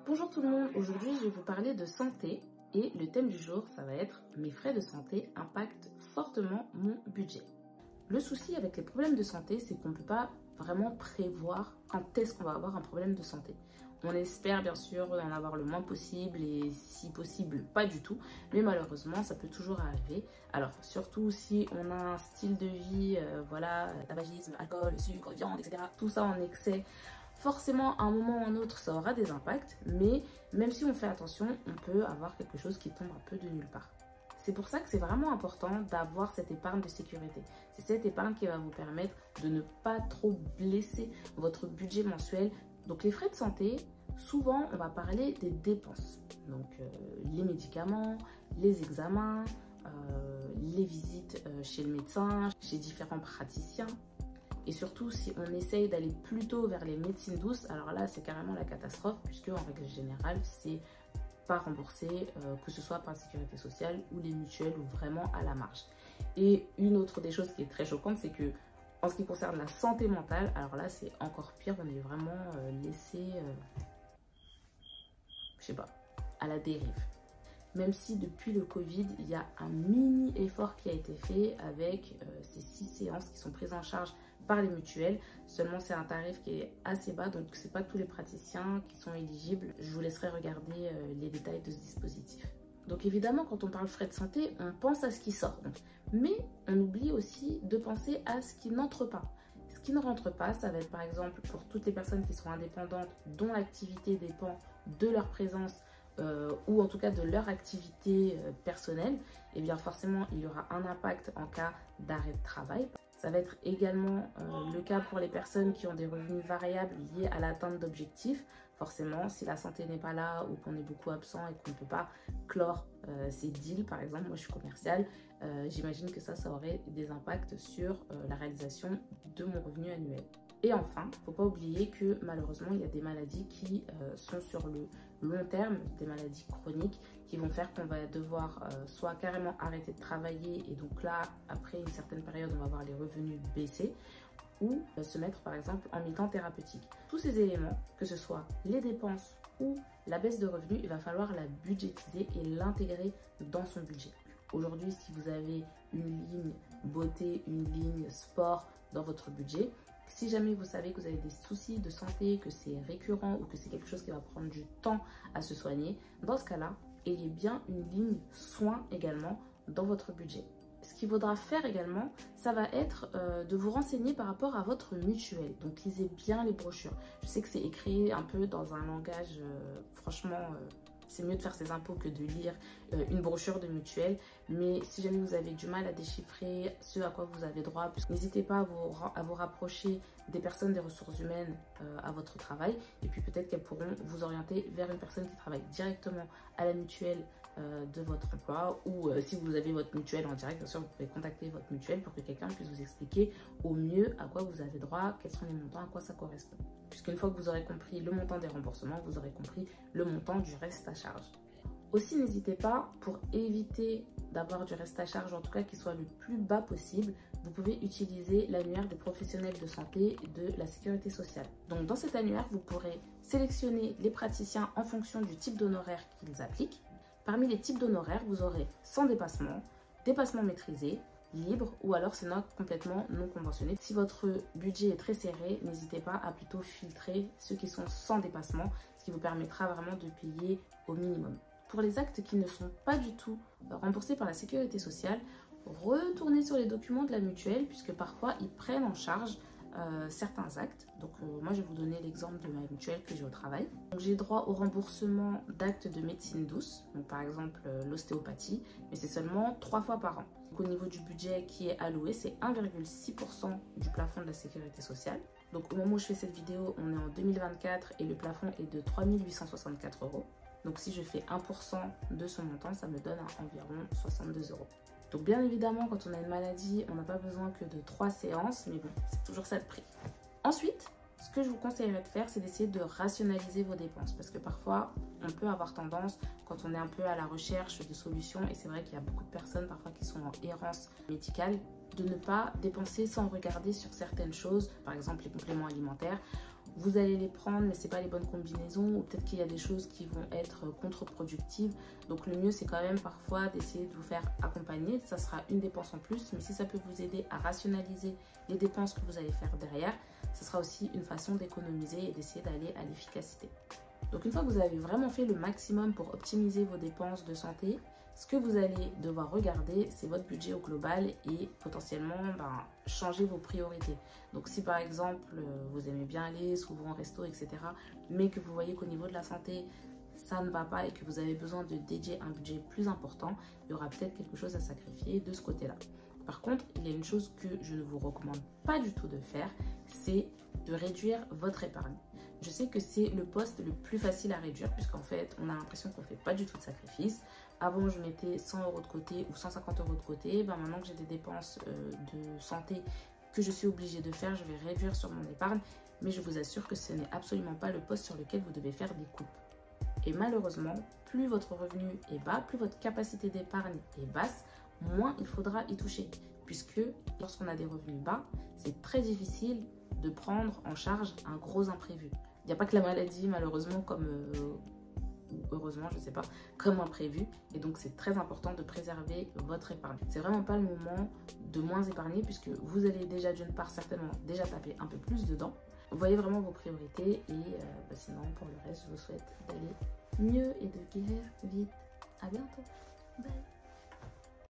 Bonjour tout le monde, aujourd'hui je vais vous parler de santé et le thème du jour ça va être mes frais de santé impactent fortement mon budget. Le souci avec les problèmes de santé c'est qu'on ne peut pas vraiment prévoir quand est-ce qu'on va avoir un problème de santé. On espère bien sûr en avoir le moins possible et si possible pas du tout, mais malheureusement ça peut toujours arriver. Alors surtout si on a un style de vie, tabagisme, alcool, sucre, viande, etc. Tout ça en excès. Forcément, à un moment ou à un autre, ça aura des impacts, mais même si on fait attention, on peut avoir quelque chose qui tombe un peu de nulle part. C'est pour ça que c'est vraiment important d'avoir cette épargne de sécurité. C'est cette épargne qui va vous permettre de ne pas trop blesser votre budget mensuel. Donc les frais de santé, souvent on va parler des dépenses. Donc les médicaments, les examens, les visites chez le médecin, chez différents praticiens. Et surtout, si on essaye d'aller plutôt vers les médecines douces, alors là, c'est carrément la catastrophe, puisque en règle générale, c'est pas remboursé, que ce soit par la sécurité sociale ou les mutuelles ou vraiment à la marge. Et une autre des choses qui est très choquante, c'est que en ce qui concerne la santé mentale, alors là, c'est encore pire, on est vraiment laissé, je sais pas, à la dérive. Même si depuis le Covid, il y a un mini effort qui a été fait avec ces 6 séances qui sont prises en charge par les mutuelles. Seulement, c'est un tarif qui est assez bas, donc c'est pas tous les praticiens qui sont éligibles. Je vous laisserai regarder les détails de ce dispositif. Donc évidemment, quand on parle frais de santé, on pense à ce qui sort. Mais on oublie aussi de penser à ce qui n'entre pas. Ce qui ne rentre pas, ça va être par exemple pour toutes les personnes qui sont indépendantes, dont l'activité dépend de leur présence ou en tout cas de leur activité personnelle, et bien forcément il y aura un impact en cas d'arrêt de travail. Ça va être également le cas pour les personnes qui ont des revenus variables liés à l'atteinte d'objectifs. Forcément, si la santé n'est pas là ou qu'on est beaucoup absent et qu'on ne peut pas clore ces deals, par exemple, moi je suis commerciale, j'imagine que ça aurait des impacts sur la réalisation de mon revenu annuel. Et enfin, il ne faut pas oublier que malheureusement, il y a des maladies qui sont sur le long terme, des maladies chroniques qui vont faire qu'on va devoir soit carrément arrêter de travailler et donc là, après une certaine période, on va voir les revenus baisser ou se mettre par exemple en mi-temps thérapeutique. Tous ces éléments, que ce soit les dépenses ou la baisse de revenus, il va falloir la budgétiser et l'intégrer dans son budget. Aujourd'hui, si vous avez une ligne beauté, une ligne sport dans votre budget, si jamais vous savez que vous avez des soucis de santé, que c'est récurrent ou que c'est quelque chose qui va prendre du temps à se soigner, dans ce cas-là, ayez bien une ligne soins également dans votre budget. Ce qu'il faudra faire également, ça va être de vous renseigner par rapport à votre mutuelle. Donc lisez bien les brochures. Je sais que c'est écrit un peu dans un langage, franchement, c'est mieux de faire ses impôts que de lire une brochure de mutuelle. Mais si jamais vous avez du mal à déchiffrer ce à quoi vous avez droit, n'hésitez pas à vous rapprocher des personnes des ressources humaines à votre travail. Et puis peut-être qu'elles pourront vous orienter vers une personne qui travaille directement à la mutuelle de votre emploi. Ou si vous avez votre mutuelle en direct, bien sûr, vous pouvez contacter votre mutuelle pour que quelqu'un puisse vous expliquer au mieux à quoi vous avez droit, quels sont les montants, à quoi ça correspond. Puisqu'une fois que vous aurez compris le montant des remboursements, vous aurez compris le montant du reste à charge. Aussi, n'hésitez pas, pour éviter d'avoir du reste à charge, en tout cas qui soit le plus bas possible, vous pouvez utiliser l'annuaire des professionnels de santé de la sécurité sociale. Donc dans cet annuaire, vous pourrez sélectionner les praticiens en fonction du type d'honoraire qu'ils appliquent. Parmi les types d'honoraires, vous aurez sans dépassement maîtrisé, libre ou alors c'est complètement non conventionné. Si votre budget est très serré, n'hésitez pas à plutôt filtrer ceux qui sont sans dépassement, ce qui vous permettra vraiment de payer au minimum. Pour les actes qui ne sont pas du tout remboursés par la sécurité sociale, retournez sur les documents de la mutuelle puisque parfois ils prennent en charge certains actes. Donc moi je vais vous donner l'exemple de ma mutuelle que j'ai au travail. Donc j'ai droit au remboursement d'actes de médecine douce, donc par exemple l'ostéopathie, mais c'est seulement 3 fois par an. Donc, au niveau du budget qui est alloué, c'est 1,6% du plafond de la sécurité sociale. Donc au moment où je fais cette vidéo, on est en 2024 et le plafond est de 3 864 €. Donc si je fais 1% de son montant, ça me donne environ 62 €. Donc bien évidemment, quand on a une maladie, on n'a pas besoin que de 3 séances, mais bon, c'est toujours ça de prix. Ensuite, ce que je vous conseillerais de faire, c'est d'essayer de rationaliser vos dépenses. Parce que parfois, on peut avoir tendance, quand on est un peu à la recherche de solutions, et c'est vrai qu'il y a beaucoup de personnes parfois qui sont en errance médicale, de ne pas dépenser sans regarder sur certaines choses, par exemple les compléments alimentaires, vous allez les prendre, mais ce n'est pas les bonnes combinaisons, ou peut-être qu'il y a des choses qui vont être contre-productives. Donc le mieux, c'est quand même parfois d'essayer de vous faire accompagner. Ça sera une dépense en plus, mais si ça peut vous aider à rationaliser les dépenses que vous allez faire derrière, ce sera aussi une façon d'économiser et d'essayer d'aller à l'efficacité. Donc une fois que vous avez vraiment fait le maximum pour optimiser vos dépenses de santé, ce que vous allez devoir regarder, c'est votre budget au global et potentiellement changer vos priorités. Donc si par exemple, vous aimez bien aller souvent au resto, etc., mais que vous voyez qu'au niveau de la santé, ça ne va pas et que vous avez besoin de dédier un budget plus important, il y aura peut-être quelque chose à sacrifier de ce côté-là. Par contre, il y a une chose que je ne vous recommande pas du tout de faire, c'est de réduire votre épargne. Je sais que c'est le poste le plus facile à réduire puisqu'en fait, on a l'impression qu'on ne fait pas du tout de sacrifice. Avant, je mettais 100 € de côté ou 150 € de côté. Maintenant que j'ai des dépenses de santé que je suis obligée de faire, je vais réduire sur mon épargne. Mais je vous assure que ce n'est absolument pas le poste sur lequel vous devez faire des coupes. Et malheureusement, plus votre revenu est bas, plus votre capacité d'épargne est basse, moins il faudra y toucher. Puisque lorsqu'on a des revenus bas, c'est très difficile de prendre en charge un gros imprévu. Il n'y a pas que la maladie, malheureusement, comme heureusement, je ne sais pas, comme imprévu. Et donc, c'est très important de préserver votre épargne. C'est vraiment pas le moment de moins épargner puisque vous allez déjà, d'une part, certainement déjà taper un peu plus dedans. Voyez vraiment vos priorités et sinon, pour le reste, je vous souhaite d'aller mieux et de guérir vite. À bientôt. Bye.